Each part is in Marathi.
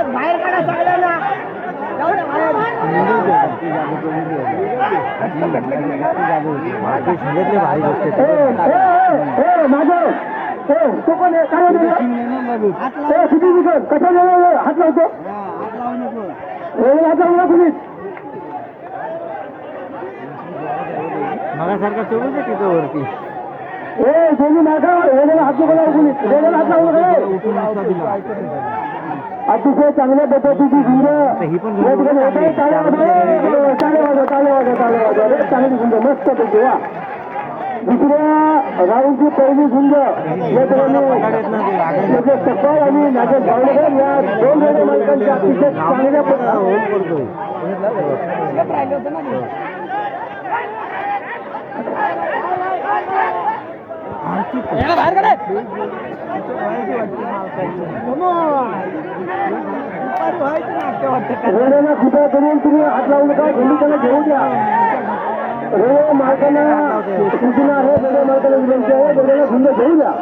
बाहेर काढा सगळ्यांना हात लावतो मगासारखा चोरू दे तिथं वरती अतिशय चांगल्या पद्धतीची झुंज चांगली झुंज मस्त पैकी वा दुसऱ्या राऊंडची पहिली झुंज या ठिकाणी सकाळ आणि नागेश भावनगर या दोन रेल्वे मालकांच्या अतिशय चांगल्या रेल्वेला कृपया करून तुम्ही हात लावू नका घरी त्याला घेऊ द्या रेल्वे मालकांना सूचना आहे रेल्वे मालकांना विनंती आहे रेल्वेला झुंज घेऊ द्या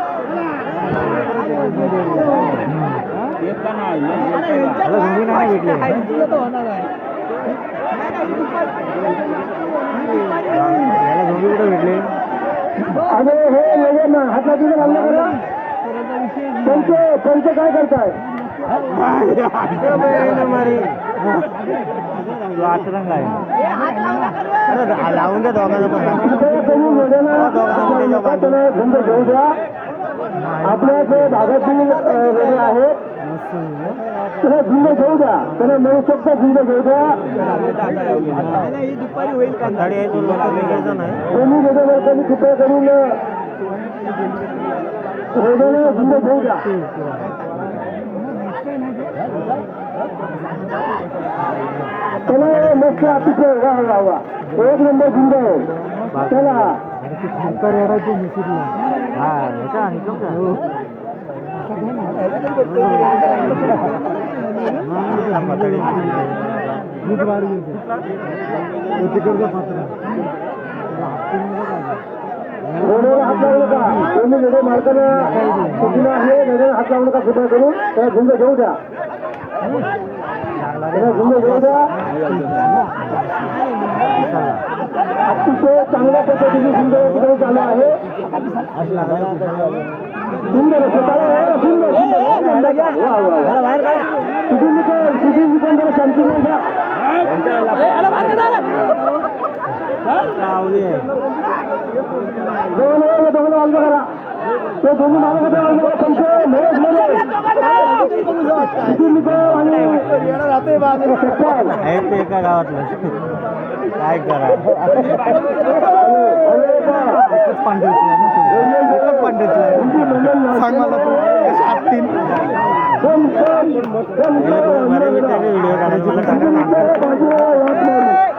भेटले आणि हे वेगळे हाताची घालणं करा त्यांचे काय करताय लावून द्या दोघांना झुंज घेऊ द्या आपल्या जे भागातील वेगळे आहेत त्याला झुंज घेऊ द्या त्याला मिळू शकता झुंज घेऊ द्या दुपारी होईल का दोन्ही वेगळ्या वर्गांनी कृपया करून रेल्वेला झुंज घेऊ द्या त्याला मस्त अतिशय वा एक नंबर झुंज आहे त्याला रेल्वेला हात लावू नका तुम्ही रेल्वे मालकांना सूचना आहे रेल्वेला हात लावू नका कृपया करून त्याला झुंज घेऊ द्या त्याला झुंज घेऊ द्या अतिशय चांगल्या पद्धतीने झुंज या ठिकाणी चालू आहे सुंदर सुंदर शांती दोन वाजता करा ते दोन्ही मालक आणि एका गावातलं काय करा सांग मला तू व्हिडिओ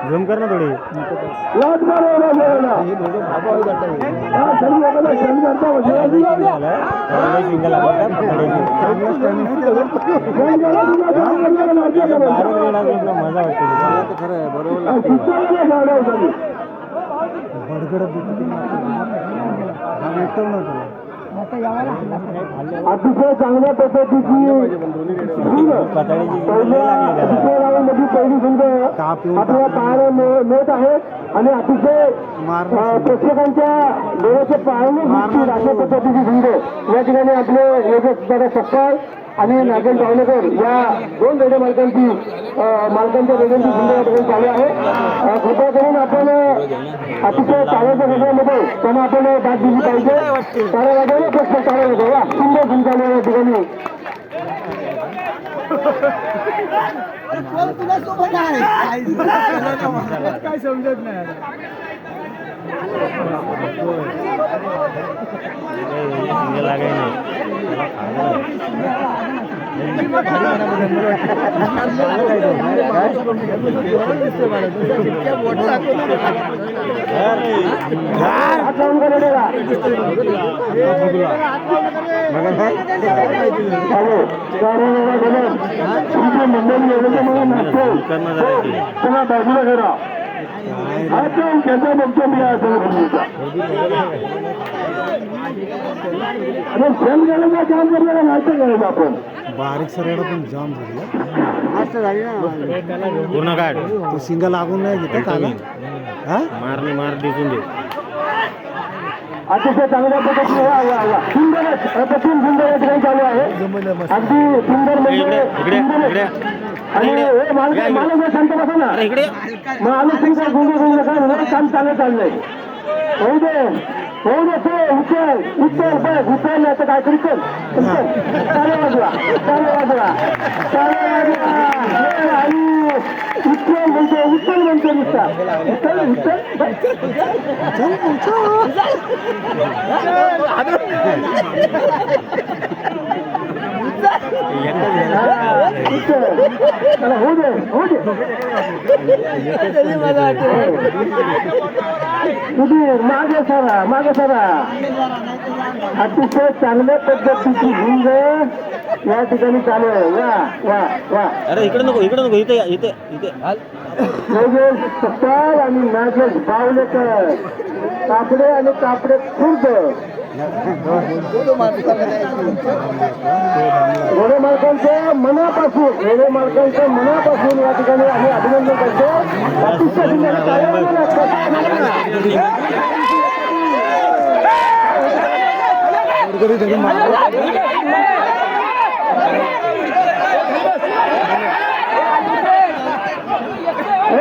झूम कर ना थोडी मजा वाटते खरं बरोबर अतिशय चांगल्या पद्धतीची पहिली झुंज आपल्या पाहायला मिळत आहे आणि अतिशय प्रेक्षकांच्या डोळ्याचे पाहणे दिसतील अशा पद्धतीची झुंज या ठिकाणी आपले योगेश दादा सपकाळ आणि नागेश भावनगर या दोन रेल्वे मालकांच्या रेल्वेची झुंज या ठिकाणी चालू आहे कृपया करून आपण अतिशय चालायच्या रेल्वेमध्ये त्यांना आपण दाद दिली पाहिजे टाळ्या वाजवणे फक्त टाळ्या वाजवा सुंदर झुंज चालू आहे या ठिकाणी काय समजत नाही बाजूला करा त्यांचा बघतो मी आणि जम गेला जाम गेला नाहीतर गेलो आपण बारीक सरेडा पण जाम झाली मस्त झाली ना पूर्ण काढ तो शिंगा लागून नाही घेत काला मारणी मार दिसून दे अतिशय चांगल्या पद्धतीने सुंदरच अप्रतिम सुंदर या ठिकाणी चालू आहे अगदी सुंदर म्हणजे सुंदरच. आणि हे मालक शांत बसा ना मग आम्ही तुमच्या गुंग नका काम चाललंय होऊ दे ते उचल बघ उचल आता काय करू चल चाले वाजवा आणि उचल म्हणतो नुसता होऊ दे सुधीर मागे सरा अतिशय चांगल्या पद्धतीची झुंज या ठिकाणी चालू आहे वा अरे इकडे नको इथे योगेश सत्तार आणि नागेश बावलेकर कापडे आणि कापडे खुर्द घोडे मालकांचं मनापासून या ठिकाणी आम्ही अभिनंदन करतो अतिशय सुंदर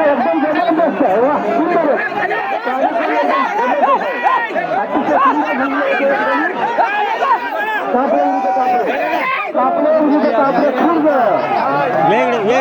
एकदम जबरदस्त आहे वा सुंदर कापडे खुर्द